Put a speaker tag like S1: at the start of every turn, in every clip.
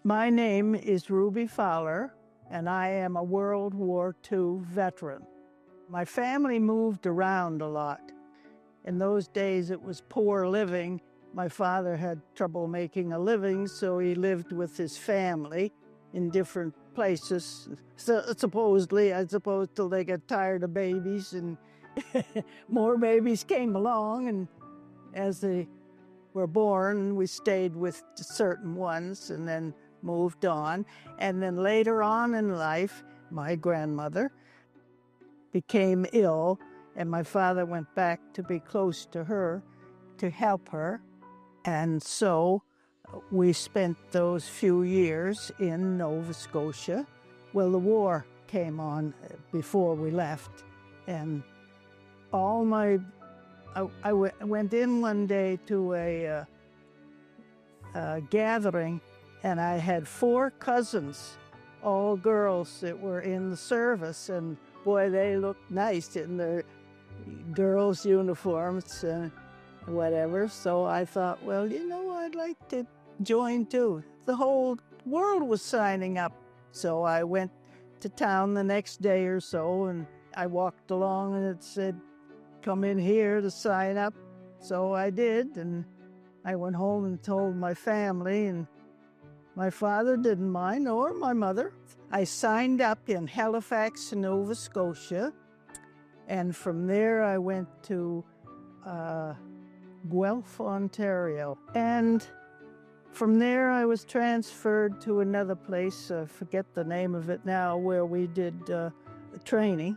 S1: My name is Ruby Fowler, and I am a World War II veteran. My family moved around a lot. In those days, it was poor living. My father had trouble making a living, so he lived with his family in different places, supposedly, I suppose, till they got tired of babies, and more babies came along, and as they were born, we stayed with certain ones and then moved on. And then later on in life, my grandmother became ill, and my father went back to be close to her, to help her. And so we spent those few years in Nova Scotia. Well, the war came on before we left, and I went in one day to a gathering, and I had 4 cousins, all girls that were in the service, and boy, they looked nice in their girls' uniforms and whatever. So I thought, well, I'd like to join too. The whole world was signing up. So I went to town the next day or so, and I walked along and it said, come in here to sign up. So I did, and I went home and told my family, and my father didn't mind, or my mother. I signed up in Halifax, Nova Scotia, and from there I went to Guelph, Ontario. And from there I was transferred to another place, I forget the name of it now, where we did training.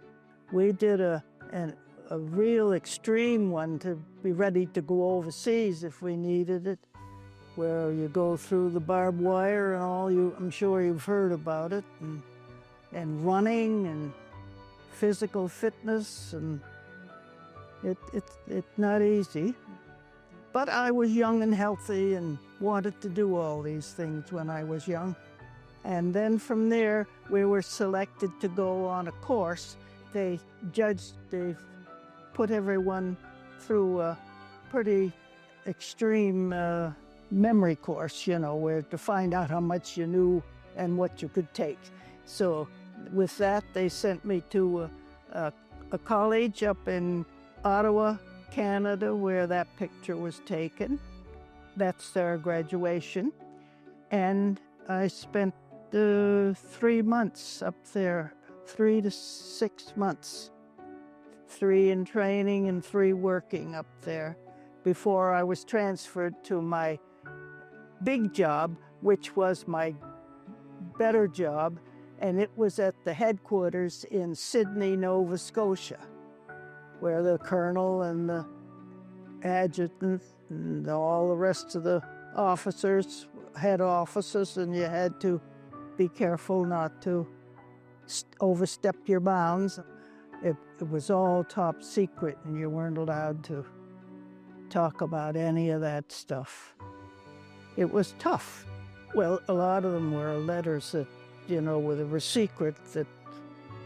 S1: We did a real extreme one to be ready to go overseas if we needed it, where you go through the barbed wire and all. I'm sure you've heard about it, and running and physical fitness, and it's not easy. But I was young and healthy and wanted to do all these things when I was young. And then from there, we were selected to go on a course. They put everyone through a pretty extreme memory course, where to find out how much you knew and what you could take. So with that, they sent me to a college up in Ottawa, Canada, where that picture was taken. That's their graduation. And I spent 3 months up there, 3 to 6 months. 3 in training and 3 working up there before I was transferred to my big job, which was my better job, and it was at the headquarters in Sydney, Nova Scotia, where the colonel and the adjutant and all the rest of the officers had offices, and you had to be careful not to overstep your bounds. It was all top secret, and you weren't allowed to talk about any of that stuff. It was tough. Well, a lot of them were letters that, were secret,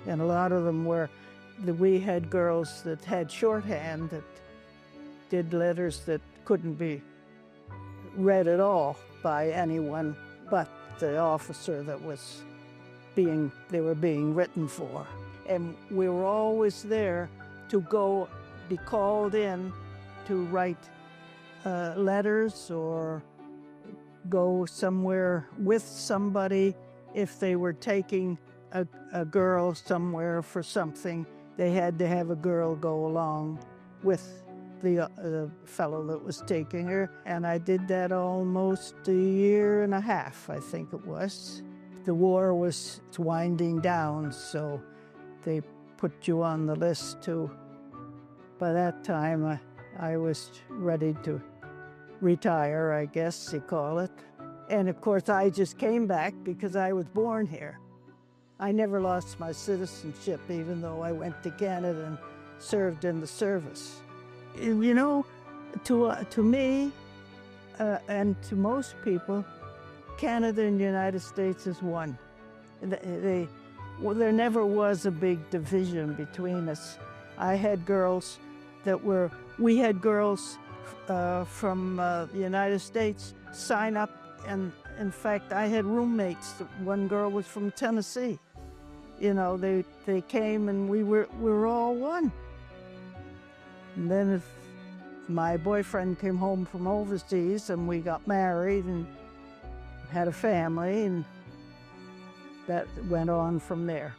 S1: and a lot of them were, we had girls that had shorthand that did letters that couldn't be read at all by anyone but the officer that they were being written for. And we were always there to be called in to write letters or go somewhere with somebody. If they were taking a girl somewhere for something, they had to have a girl go along with the fellow that was taking her. And I did that almost a year and a half, I think it was. The war was winding down, so they put you on the list too. By that time, I was ready to retire, I guess you call it. And of course, I just came back because I was born here. I never lost my citizenship, even though I went to Canada and served in the service. To me, and to most people, Canada and the United States is one. There never was a big division between us. We had girls from the United States sign up And in fact, I had roommates. One girl was from Tennessee. You know, they came and we were all one. And then if my boyfriend came home from overseas and we got married and had a family, and that went on from there.